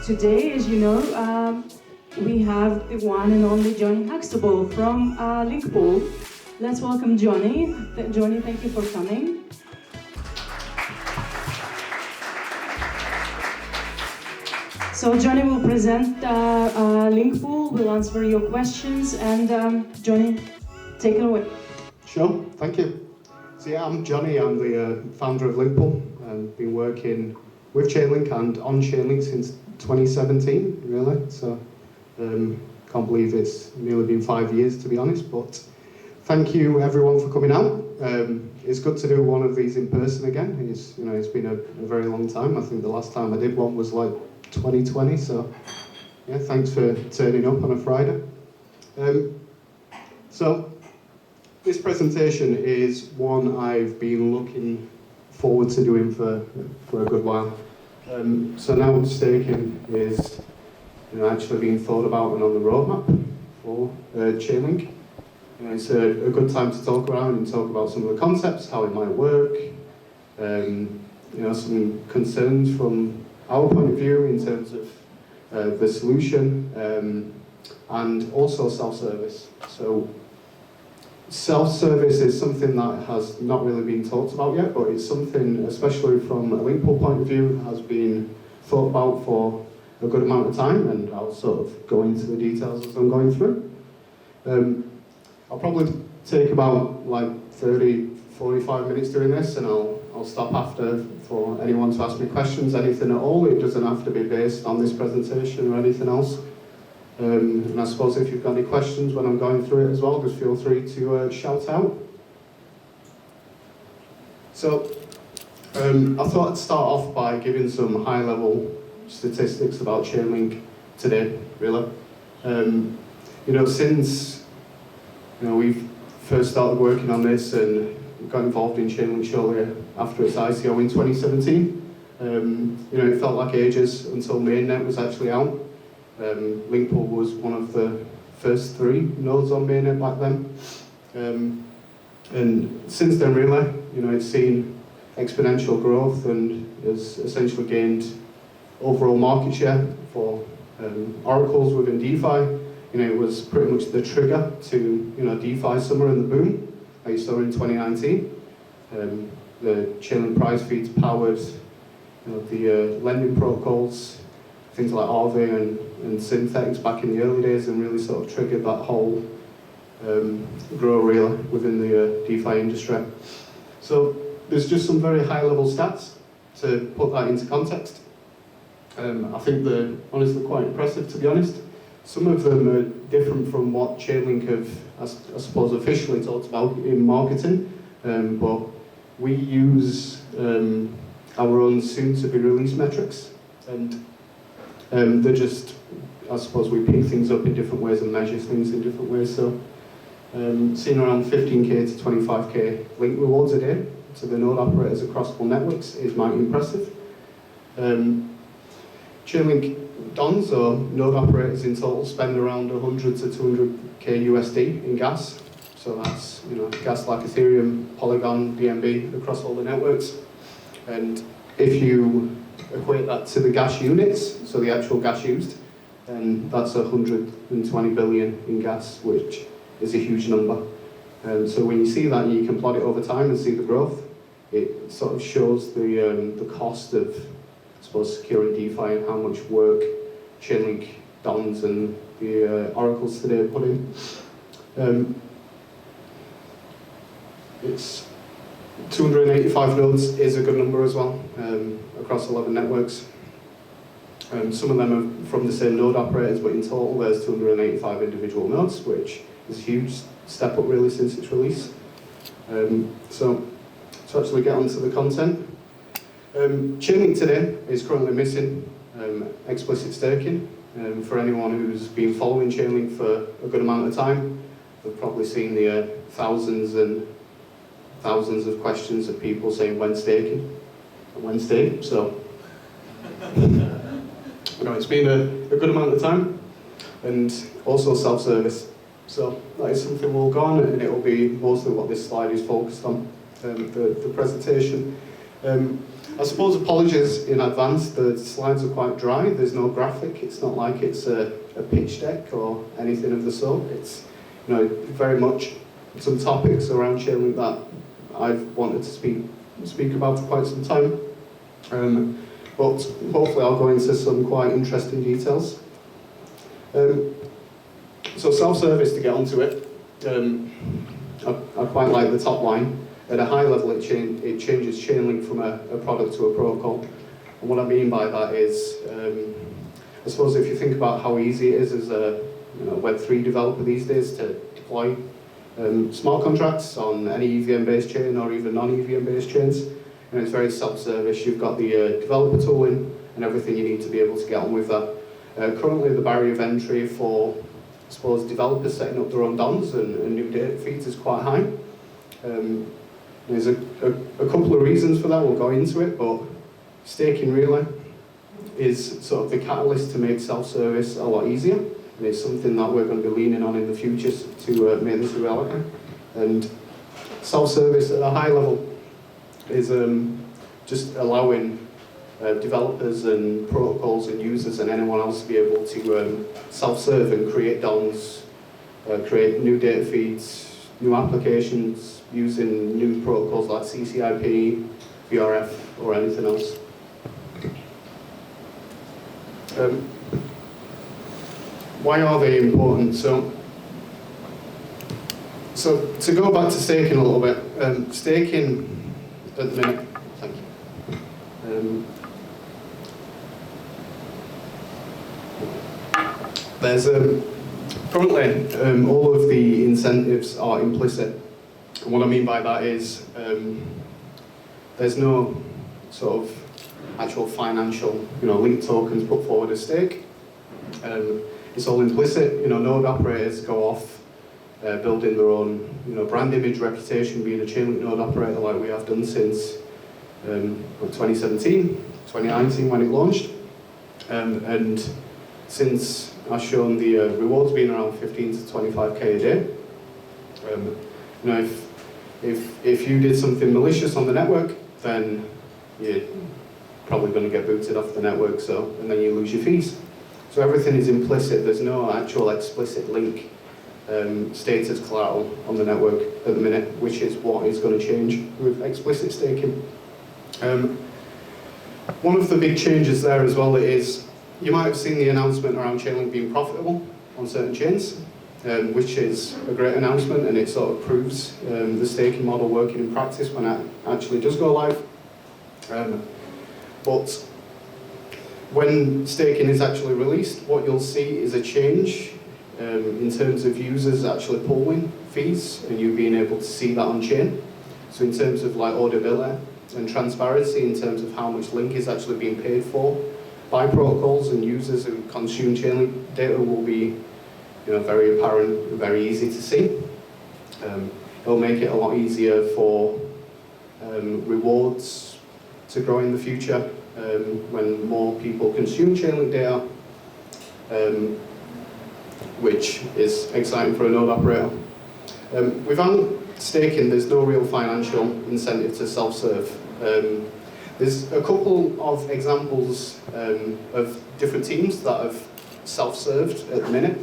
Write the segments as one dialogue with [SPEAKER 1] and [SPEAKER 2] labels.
[SPEAKER 1] today, as you know, we have the one and only Jonny Huxtable from LinkPool. Let's welcome Jonny. Jonny, thank you for coming. So Jonny will present LinkPool, will answer your questions, and Jonny, take it away.
[SPEAKER 2] Sure, thank you. So yeah, I'm Jonny, I'm the founder of LinkPool. I've been working with Chainlink and on Chainlink since 2017, really. So can't believe it's nearly been 5 years, to be honest, but thank you everyone for coming out. It's good to do one of these in person again. It's been a very long time. I think the last time I did one was like 2020, so yeah, thanks for turning up on a Friday. So this presentation is one I've been looking forward to doing for a good while. So now staking is actually being thought about and on the roadmap for Chainlink. It's a good time to talk around and talk about some of the concepts, how it might work, some concerns from our point of view in terms of the solution, and also self-service. So self-service is something that has not really been talked about yet, but it's something, especially from a LinkPool point of view, has been thought about for a good amount of time, and I'll sort of go into the details as I'm going through. I'll probably take about like 30, 45 minutes doing this, and I'll stop after for anyone to ask me questions, anything at all. It doesn't have to be based on this presentation or anything else. And I suppose if you've got any questions when I'm going through it as well, just feel free to shout out. So I thought I'd start off by giving some high-level statistics about Chainlink today, really. Since we've first started working on this and got involved in Chainlink shortly after its ICO in 2017, it felt like ages until mainnet was actually out. LinkPool was one of the first 3 nodes on mainnet back then. And since then, really, it's seen exponential growth and has essentially gained overall market share for oracles within DeFi. It was pretty much the trigger to DeFi summer and the boom that you saw in 2019. The Chainlink price feeds powered the lending protocols, things like Aave and Synthex back in the early days, and really sort of triggered that whole grow really within the DeFi industry. So there's just some very high level stats to put that into context. I think they're honestly quite impressive, to be honest. Some of them are different from what Chainlink have, I suppose, officially talked about in marketing, but we use our own soon-to-be-released metrics, and they're just, I suppose, we pick things up in different ways and measure things in different ways. So seeing around 15k to 25k link rewards a day to the node operators across all networks is mighty impressive. Chainlink dons, or node operators in total, spend around 100 to 200k USD in gas. So that's gas like Ethereum, Polygon, DNB across all the networks. And if you equate that to the gas units, so the actual gas used, then that's 120 billion in gas, which is a huge number. So when you see that, you can plot it over time and see the growth. It sort of shows the cost of, I suppose, securing DeFi and how much work Chainlink dons and the oracles today put in. It's 285 nodes is a good number as well, across 11 networks. Some of them are from the same node operators, but in total there's 285 individual nodes, which is a huge step up really since its release. So to actually get onto the content, Chainlink today is currently missing explicit staking. For anyone who's been following Chainlink for a good amount of time, they've probably seen the thousands and thousands of questions of people saying when staking and when stake. So it's been a good amount of time, and also self-service. So that is something we'll go on, and it will be mostly what this slide is focused on, the presentation. I suppose apologies in advance, the slides are quite dry, there's no graphic, it's not like it's a pitch deck or anything of the sort. It's very much some topics around Chainlink that I've wanted to speak about for quite some time. But hopefully I'll go into some quite interesting details. So self-service, to get onto it, I quite like the top line. At a high level, it changes Chainlink from a product to a protocol. And what I mean by that is, I suppose if you think about how easy it is as a Web3 developer these days to deploy smart contracts on any EVM-based chain or even non-EVM-based chains, it's very self-service. You've got the developer tooling and everything you need to be able to get on with that. Currently, the barrier of entry for, I suppose, developers setting up their own DOMs and new data feeds is quite high. There's a couple of reasons for that, we'll go into it, but staking really is sort of the catalyst to make self-service a lot easier. And it's something that we're going to be leaning on in the future to make this a reality. And self-service at a high level is just allowing developers and protocols and users and anyone else to be able to self-serve and create DOMs, create new data feeds, new applications, using new protocols like CCIP, VRF, or anything else. Why are they important? So to go back to staking a little bit, staking at the minute, thank you. There's currently all of the incentives are implicit. And what I mean by that is there's no sort of actual financial, link tokens put forward as stake. It's all implicit. Node operators go off building their own, brand image, reputation, being a Chainlink node operator like we have done since 2017, 2019 when it launched, and since I've shown the rewards being around 15 to 25k a day. If you did something malicious on the network, then you're probably going to get booted off the network, and then you lose your fees. So everything is implicit. There's no actual explicit link status collateral on the network at the minute, which is what is going to change with explicit staking. One of the big changes there as well is, you might have seen the announcement around Chainlink being profitable on certain chains, which is a great announcement, and it sort of proves the staking model working in practice when it actually does go live. But when staking is actually released, what you'll see is a change in terms of users actually pulling fees and you being able to see that on chain. So in terms of like auditability and transparency, in terms of how much link is actually being paid for by protocols and users who consume Chainlink data will be very apparent, very easy to see. It'll make it a lot easier for rewards to grow in the future when more people consume Chainlink data, which is exciting for a node operator. Without staking, there's no real financial incentive to self-serve. There's a couple of examples of different teams that have self-served at the minute.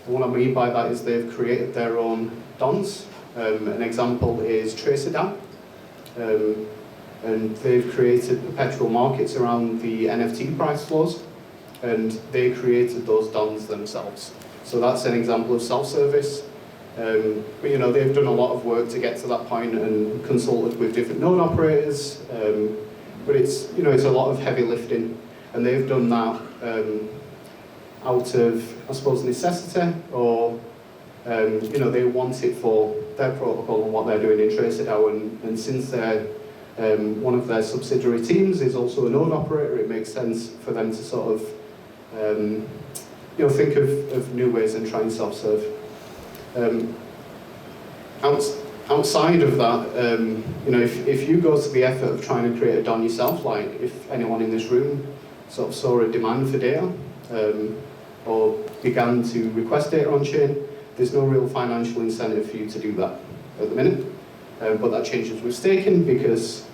[SPEAKER 2] And what I mean by that is they've created their own DOMs. An example is TracerDAO. And they've created perpetual markets around the NFT price flows. And they created those DOMs themselves. So that's an example of self-service. But they've done a lot of work to get to that point and consulted with different node operators. But it's a lot of heavy lifting, and they've done that out of, I suppose, necessity, or they want it for their protocol and what they're doing in TracerDAO. And since they're one of their subsidiary teams is also a node operator, it makes sense for them to sort of think of new ways and try and self-serve. Outside of that, if you go to the effort of trying to create a DOM yourself, like if anyone in this room sort of saw a demand for data or began to request data on chain, there's no real financial incentive for you to do that at the minute. But that changes with staking because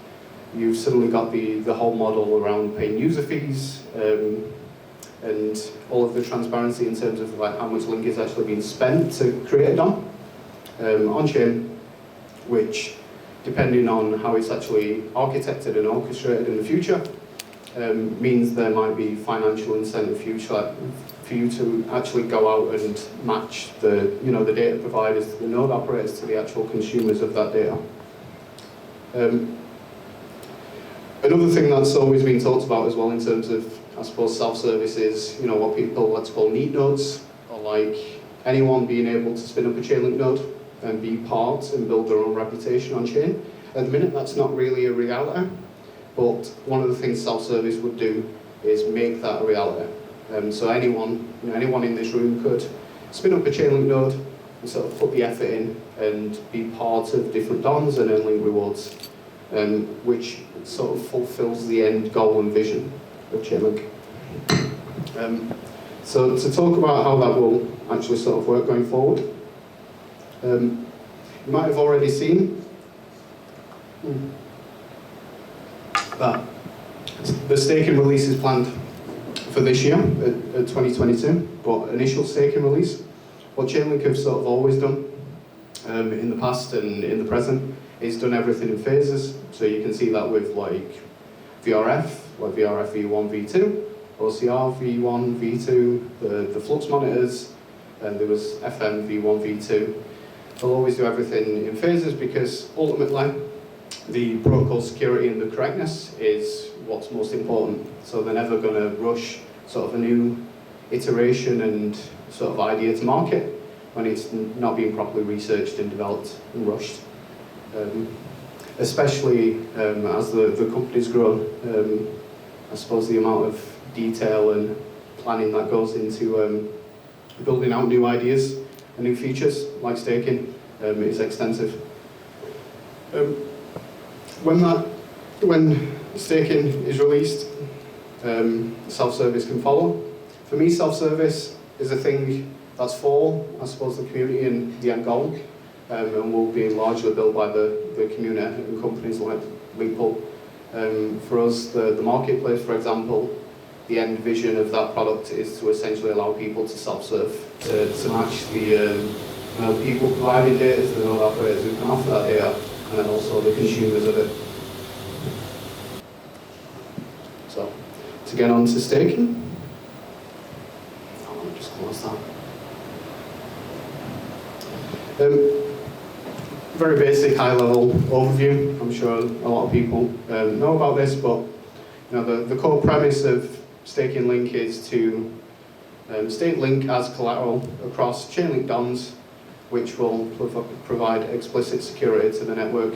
[SPEAKER 2] you've suddenly got the whole model around paying user fees, and all of the transparency in terms of like how much Link is actually being spent to create a DOM on-chain, which, depending on how it's actually architected and orchestrated in the future, means there might be financial incentive for you to actually go out and match the data providers, the node operators, to the actual consumers of that data. Another thing that's always been talked about as well in terms of, I suppose, self-service is, what people like to call neat nodes, or like anyone being able to spin up a Chainlink node and be part and build their own reputation on chain. At the minute, that's not really a reality, but one of the things self-service would do is make that a reality. So anyone in this room could spin up a Chainlink node and sort of put the effort in and be part of different DOMs and earn Link rewards, which sort of fulfills the end goal and vision of Chainlink. So to talk about how that will actually sort of work going forward, you might have already seen that the staking release is planned for this year, at 2022, but initial staking release, what Chainlink have sort of always done in the past and in the present is done everything in phases. So you can see that with like VRF, like VRF v1, v2, OCR v1, v2, the flux monitors, and there was FM v1, v2. They'll always do everything in phases because ultimately the protocol security and the correctness is what's most important. So they're never going to rush sort of a new iteration and sort of idea to market when it's not being properly researched and developed and rushed. Especially as the company's grown, I suppose the amount of detail and planning that goes into building out new ideas and new features like staking is extensive. When staking is released, self-service can follow. For me, self-service is a thing that's for, I suppose, the community and the end goal, and will be largely built by the community and companies like LinkPool. For us, the marketplace, for example, the end vision of that product is to essentially allow people to self-serve, to match the people providing data to the node operators who can offer that data, and then also the consumers of it. So, to get on to staking, I'll just close that. Very basic, high-level overview. I'm sure a lot of people know about this, but the core premise of staking Link is to stake Link as collateral across Chainlink DOMs, which will provide explicit security to the network.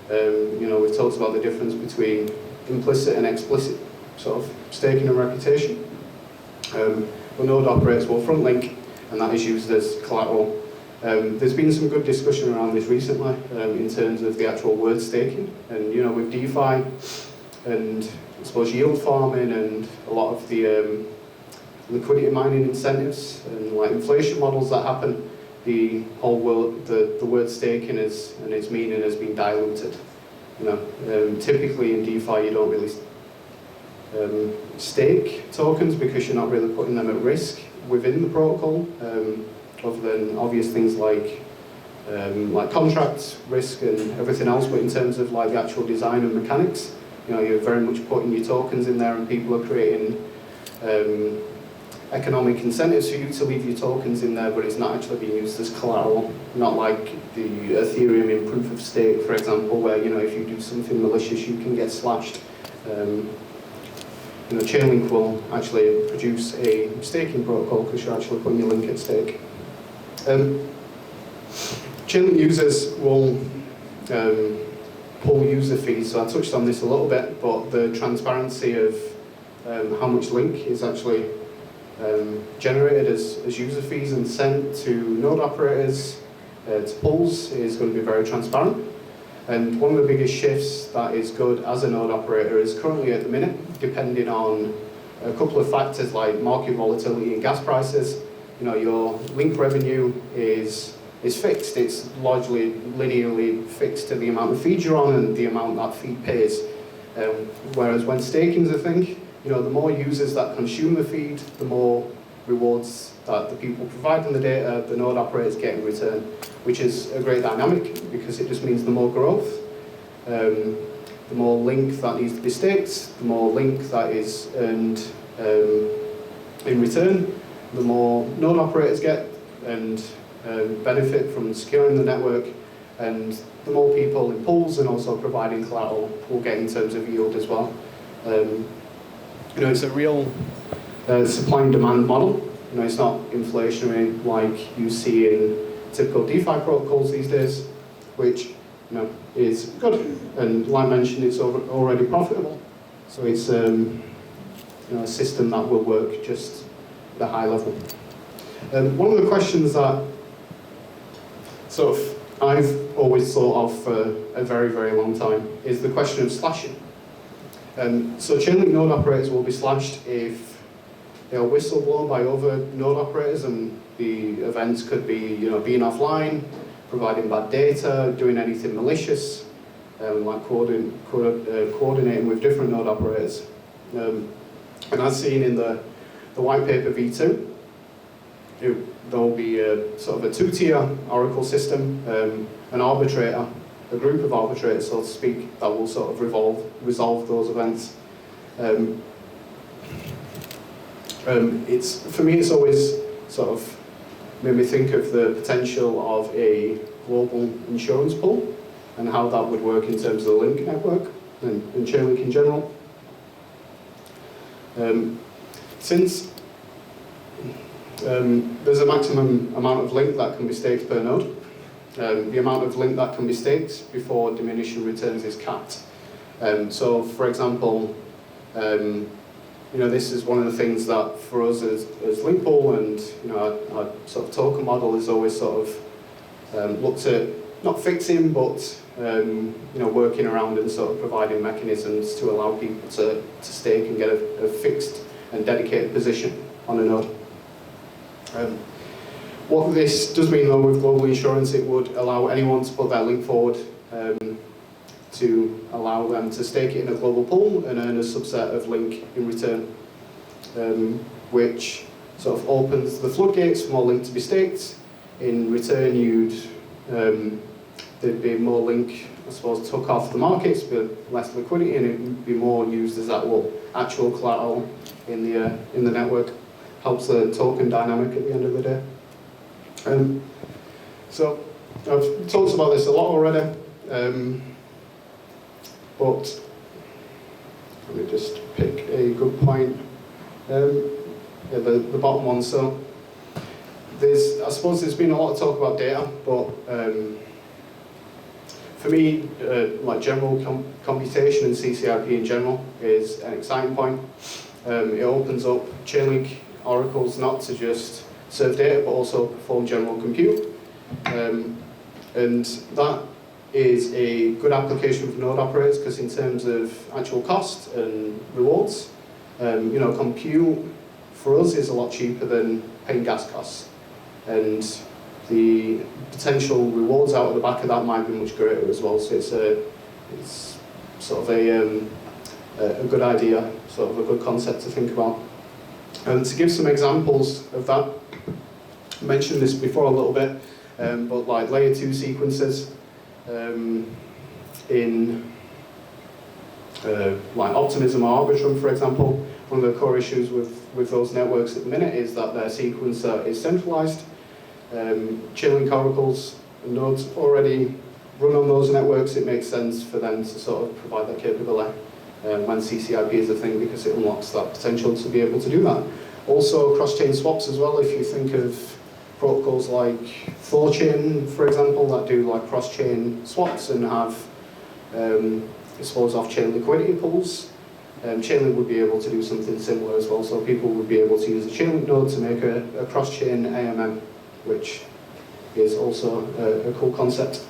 [SPEAKER 2] We've talked about the difference between implicit and explicit sort of staking and reputation. The node operators will front link, and that is used as collateral. There's been some good discussion around this recently in terms of the actual word staking, and with DeFi and I suppose yield farming and a lot of the liquidity mining incentives and like inflation models that happen, the whole world, the word staking and its meaning has been diluted. Typically in DeFi you don't really stake tokens because you're not really putting them at risk within the protocol, other than obvious things like contract risk and everything else. But in terms of like the actual design and mechanics, you're very much putting your tokens in there, and people are creating economic incentives for you to leave your tokens in there, but it's not actually being used as collateral. Not like the Ethereum in proof of stake, for example, where if you do something malicious, you can get slashed. Chainlink will actually produce a staking protocol because you're actually putting your link at stake. Chainlink users will pull user fees, so I touched on this a little bit, but the transparency of how much link is actually generated as user fees and sent to node operators, to pools, is going to be very transparent. And one of the biggest shifts that is good as a node operator is currently at the minute, depending on a couple of factors like market volatility and gas prices, your link revenue is fixed. It's largely linearly fixed to the amount of feed you're on and the amount that feed pays. Whereas when staking is a thing, the more users that consume the feed, the more rewards that the people providing the data, the node operators get in return, which is a great dynamic because it just means the more growth, the more link that needs to be staked, the more link that is earned in return, the more node operators get and benefit from securing the network, and the more people in pools and also providing collateral will get in terms of yield as well. It's a real supply and demand model. It's not inflationary like you see in typical DeFi protocols these days, which is good. And like mentioned, it's already profitable. So it's a system that will work just at a high level. One of the questions that sort of I've always thought of for a very, very long time is the question of slashing. So Chainlink node operators will be slashed if they are whistleblown by other node operators, and the events could be being offline, providing bad data, doing anything malicious, like coordinating with different node operators. And as seen in the white paper V2, there will be a sort of a two-tier Oracle system, an arbitrator, a group of arbitrators, so to speak, that will sort of resolve those events. For me, it's always sort of made me think of the potential of a global insurance pool and how that would work in terms of the Link network and Chainlink in general. Since there's a maximum amount of link that can be staked per node, the amount of link that can be staked before diminishing returns is capped. So, for example, this is one of the things that for us as LinkPool and our sort of token model is always sort of looked at not fixing, but working around and sort of providing mechanisms to allow people to stake and get a fixed and dedicated position on a node. What this does mean though with global insurance, it would allow anyone to put their link forward to allow them to stake it in a global pool and earn a subset of link in return, which sort of opens the floodgates for more link to be staked. In return, there'd be more link, I suppose, took off the markets, but less liquidity, and it would be more used as actual collateral in the network. Helps the token dynamic at the end of the day. So I've talked about this a lot already, but let me just pick a good point. The bottom one. So I suppose there's been a lot of talk about data, but for me, like general computation and CCIP in general is an exciting point. It opens up Chainlink oracles not to just serve data, but also perform general compute. And that is a good application for node operators because in terms of actual cost and rewards, compute for us is a lot cheaper than paying gas costs. And the potential rewards out of the back of that might be much greater as well. So it's sort of a good idea, sort of a good concept to think about. And to give some examples of that, I mentioned this before a little bit, but like layer 2 sequences in like Optimism or Arbitrum, for example, one of the core issues with those networks at the minute is that their sequencer is centralized. Chainlink oracles and nodes already run on those networks. It makes sense for them to sort of provide that capability when CCIP is a thing, because it unlocks that potential to be able to do that. Also cross-chain swaps as well. If you think of protocols like Thorchain, for example, that do like cross-chain swaps and have I suppose off-chain liquidity pools, Chainlink would be able to do something similar as well. So people would be able to use a Chainlink node to make a cross-chain AMM, which is also a cool concept.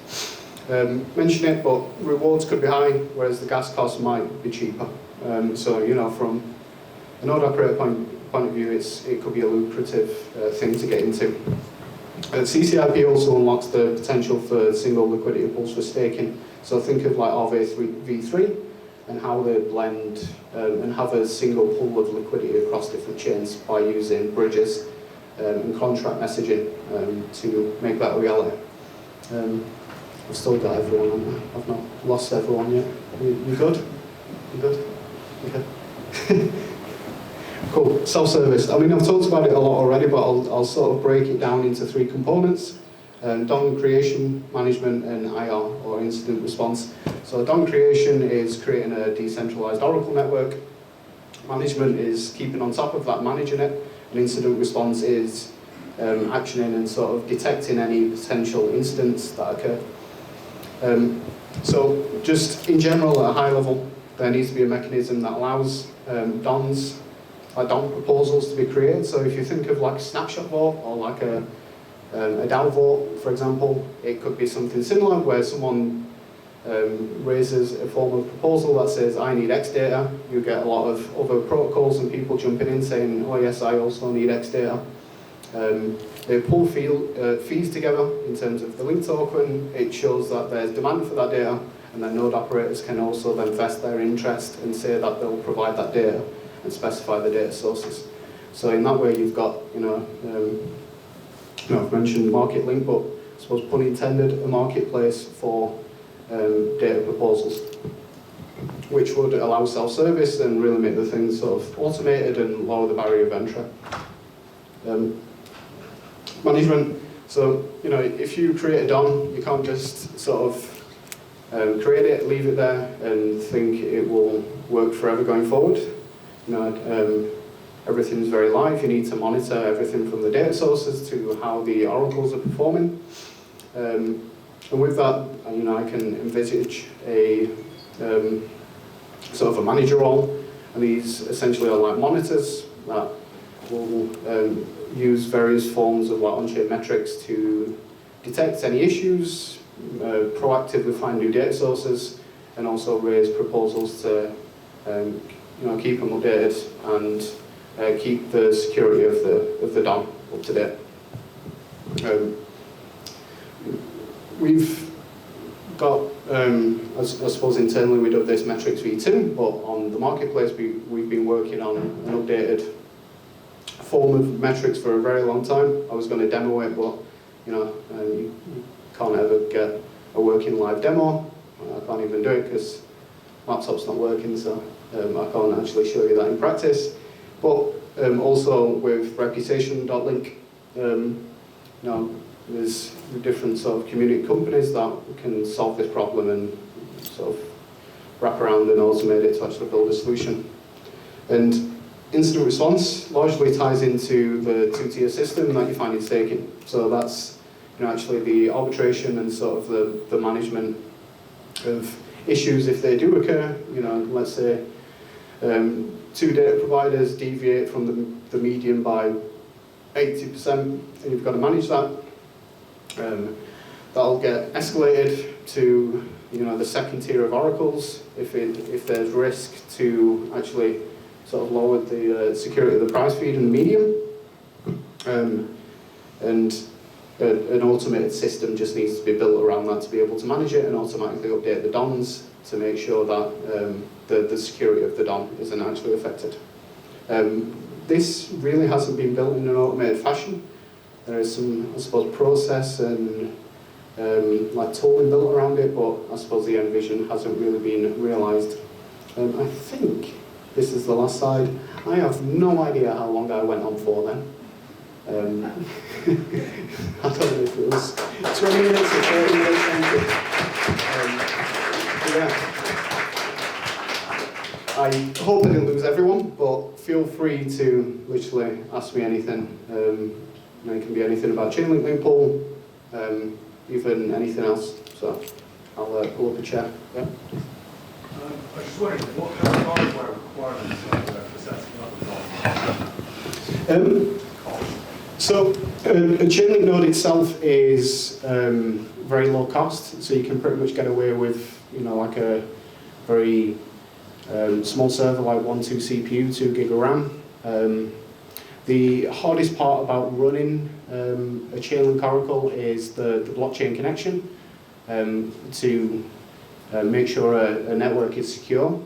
[SPEAKER 2] Mention it, but rewards could be high, whereas the gas cost might be cheaper. So from a node operator point of view, it could be a lucrative thing to get into. CCIP also unlocks the potential for single liquidity pools for staking. So think of like RV3, and how they blend and have a single pool of liquidity across different chains by using bridges and contract messaging to make that a reality. I've still got everyone on there. I've not lost everyone yet. You good? You good? Okay. Cool. Self-service. I mean, I've talked about it a lot already, but I'll sort of break it down into three components. DOM creation, management, and IR, or incident response. So DOM creation is creating a decentralized Oracle network. Management is keeping on top of that, managing it. And incident response is actioning and sort of detecting any potential incidents that occur. So just in general, at a high level, there needs to be a mechanism that allows DOMs, DOM proposals to be created. So if you think of like a snapshot vote or like a DAO vote, for example, it could be something similar where someone raises a form of proposal that says, I need X data. You get a lot of other protocols and people jumping in saying, oh yes, I also need X data. They pull fees together in terms of the link token. It shows that there's demand for that data, and then node operators can also then vest their interest and say that they'll provide that data and specify the data sources. So in that way, you've got, I've mentioned market link, but I suppose pun intended, a marketplace for data proposals, which would allow self-service and really make the thing sort of automated and lower the barrier of entry. Management. So, if you create a DOM, you can't just sort of create it, leave it there, and think it will work forever going forward. Everything's very live. You need to monitor everything from the data sources to how the oracles are performing. And with that, I can envisage a sort of a manager role, and these essentially are like monitors that will use various forms of on-chain metrics to detect any issues, proactively find new data sources, and also raise proposals to keep them updated and keep the security of the DOM up to date. We've got, I suppose internally we did this metrics v2, but on the marketplace we've been working on an updated form of metrics for a very long time. I was going to demo it, but you can't ever get a working live demo. I can't even do it because laptop's not working, so I can't actually show you that in practice. But also with reputation.link, there's different sort of community companies that can solve this problem and sort of wrap around and automate it to actually build a solution. And incident response largely ties into the two-tier system that you find in staking. So that's actually the arbitration and sort of the management of issues if they do occur. Let's say two data providers deviate from the median by 80%, and you've got to manage that. That'll get escalated to the second tier of oracles if there's risk to actually sort of lower the security of the price feed in the medium. And an automated system just needs to be built around that to be able to manage it and automatically update the DOMs to make sure that the security of the DOM isn't actually affected. This really hasn't been built in an automated fashion. There is some, I suppose, process and like tooling built around it, but I suppose the end vision hasn't really been realised. I think this is the last slide. I have no idea how long I went on for then. I don't know if it was 20 minutes or 30 minutes. Yeah. I hope I didn't lose everyone, but feel free to literally ask me anything. It can be anything about Chainlink LinkPool, even anything else. So I'll pull up a chat. Yeah.
[SPEAKER 3] I was just wondering, what kind of hardware requirements for setting up the DOM?
[SPEAKER 2] So a Chainlink node itself is very low cost, so you can pretty much get away with like a very small server like 1/2 CPU, 2 gig of RAM. The hardest part about running a Chainlink Oracle is the blockchain connection to make sure a network is secure.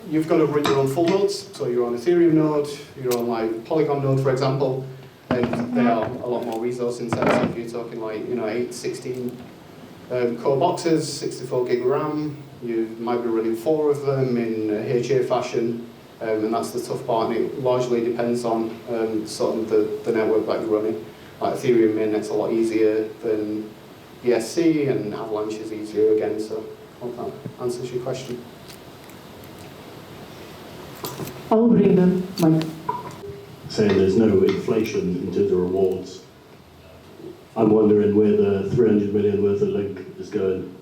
[SPEAKER 2] You've got to run your own full nodes, so you're on Ethereum node, you're on like Polygon node, for example, and they are a lot more resource intensive. You're talking like 8, 16 core boxes, 64 gig RAM. You might be running 4 of them in HA fashion, and that's the tough part. And it largely depends on sort of the network that you're running. Like Ethereum mainnet's a lot easier than BSC, and Avalanche is easier again. So I hope that answers your question.
[SPEAKER 1] I'll bring the mic.
[SPEAKER 4] Saying there's no inflation in terms of rewards. I'm wondering where the 300 million worth of Link is going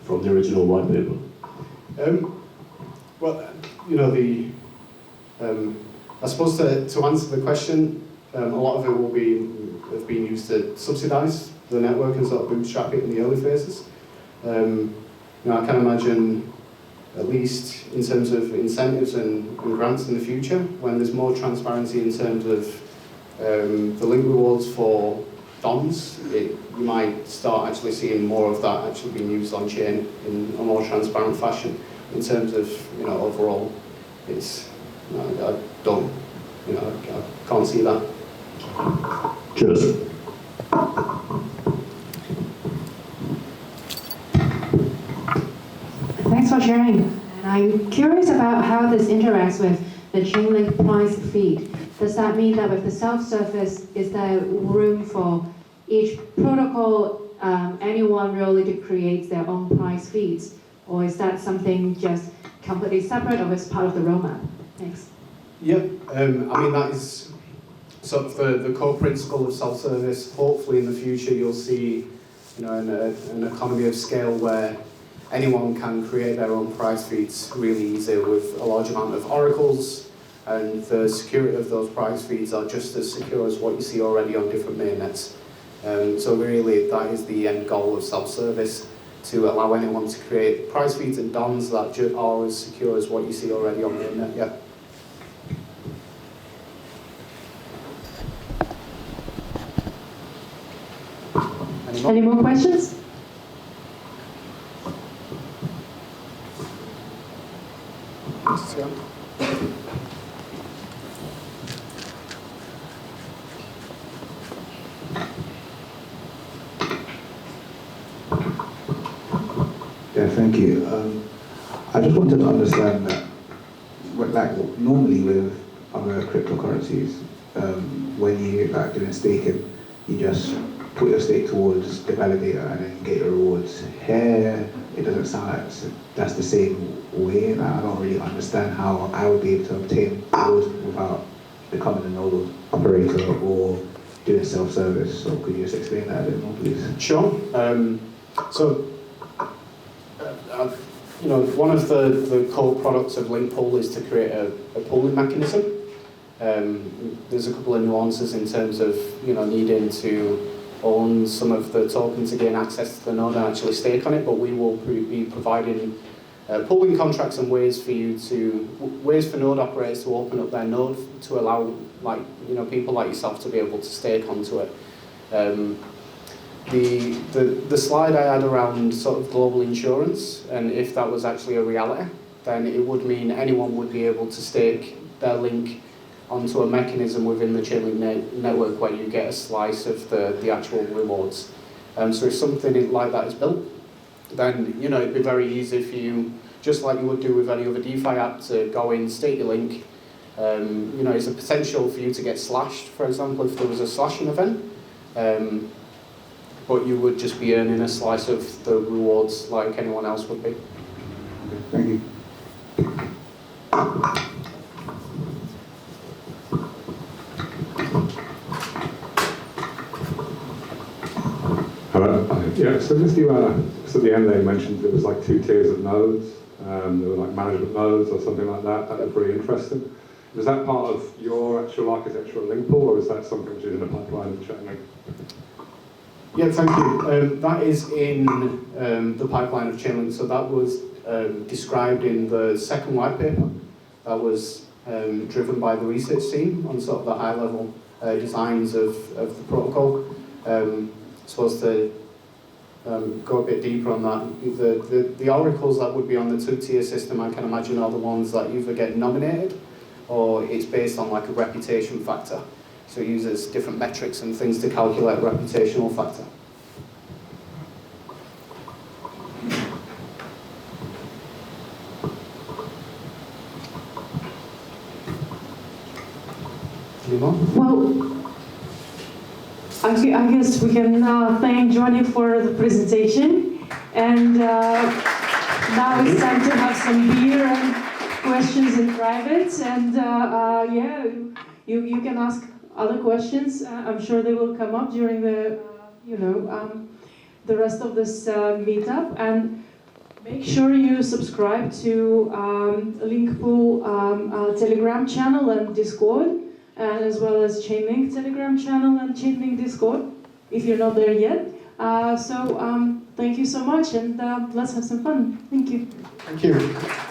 [SPEAKER 4] from the original white paper.
[SPEAKER 2] Well, I suppose to answer the question, a lot of it will have been used to subsidise the network and sort of bootstrap it in the early phases. I can imagine, at least in terms of incentives and grants in the future, when there's more transparency in terms of the Link rewards for dons, you might start actually seeing more of that actually being used on chain in a more transparent fashion. In terms of overall, it's I can't see that.
[SPEAKER 4] Cheers.
[SPEAKER 5] Thanks for sharing. And I'm curious about how this interacts with the Chainlink price feed. Does that mean that with the self-service, is there room for each protocol, anyone really to create their own price feeds? Or is that something just completely separate, or is part of the roadmap? Thanks.
[SPEAKER 2] Yeah, I mean that is sort of the core principle of self-service. Hopefully in the future you'll see an economy of scale where anyone can create their own price feeds really easy with a large amount of oracles, and the security of those price feeds are just as secure as what you see already on different mainnets. So really that is the end goal of self-service, to allow anyone to create price feeds and dons that are as secure as what you see already on mainnet. Yeah.
[SPEAKER 1] Any more questions?
[SPEAKER 6] Yeah, thank you. I just wanted to understand that, like normally with other cryptocurrencies, when you doing staking, you just put your stake towards the validator and then you get your rewards. Here, it doesn't sound like that's the same way. Like, I don't really understand how I would be able to obtain rewards without becoming a node operator or doing self-service. So could you just explain that a bit more, please?
[SPEAKER 2] Sure. One of the core products of LinkPool is to create a pooling mechanism. There's a couple of nuances in terms of needing to own some of the token to gain access to the node and actually stake on it, but we will be providing pooling contracts and ways for node operators to open up their node to allow people like yourself to be able to stake onto it. The slide I had around sort of global insurance, and if that was actually a reality, then it would mean anyone would be able to stake their link onto a mechanism within the Chainlink network where you get a slice of the actual rewards. So if something like that is built, then it'd be very easy for you, just like you would do with any other DeFi app, to go in, stake your link. There's a potential for you to get slashed, for example, if there was a slashing event. But you would just be earning a slice of the rewards like anyone else would be.
[SPEAKER 6] Thank you.
[SPEAKER 7] Hello. Yeah, so just at the end they mentioned there was like 2 tiers of nodes. There were like management nodes or something like that. That was pretty interesting. Was that part of your actual architecture at LinkPool, or is that something which is in the pipeline of Chainlink?
[SPEAKER 2] Yeah, thank you. That is in the pipeline of Chainlink. So that was described in the second white paper. That was driven by the research team on sort of the high-level designs of the protocol. I suppose go a bit deeper on that. The oracles that would be on the two-tier system, I can imagine, are the ones that either get nominated or it's based on like a reputation factor. So it uses different metrics and things to calculate a reputational factor. Any more?
[SPEAKER 1] Well, I guess we can thank Jonny for the presentation, and now it's time to have some beer and questions in private, and yeah, you can ask other questions. I'm sure they will come up during the the rest of this meetup, and make sure you subscribe to LinkPool Telegram channel and Discord, and as well as Chainlink Telegram channel and Chainlink Discord, if you're not there yet. So thank you so much, and let's have some fun. Thank you.
[SPEAKER 2] Thank you.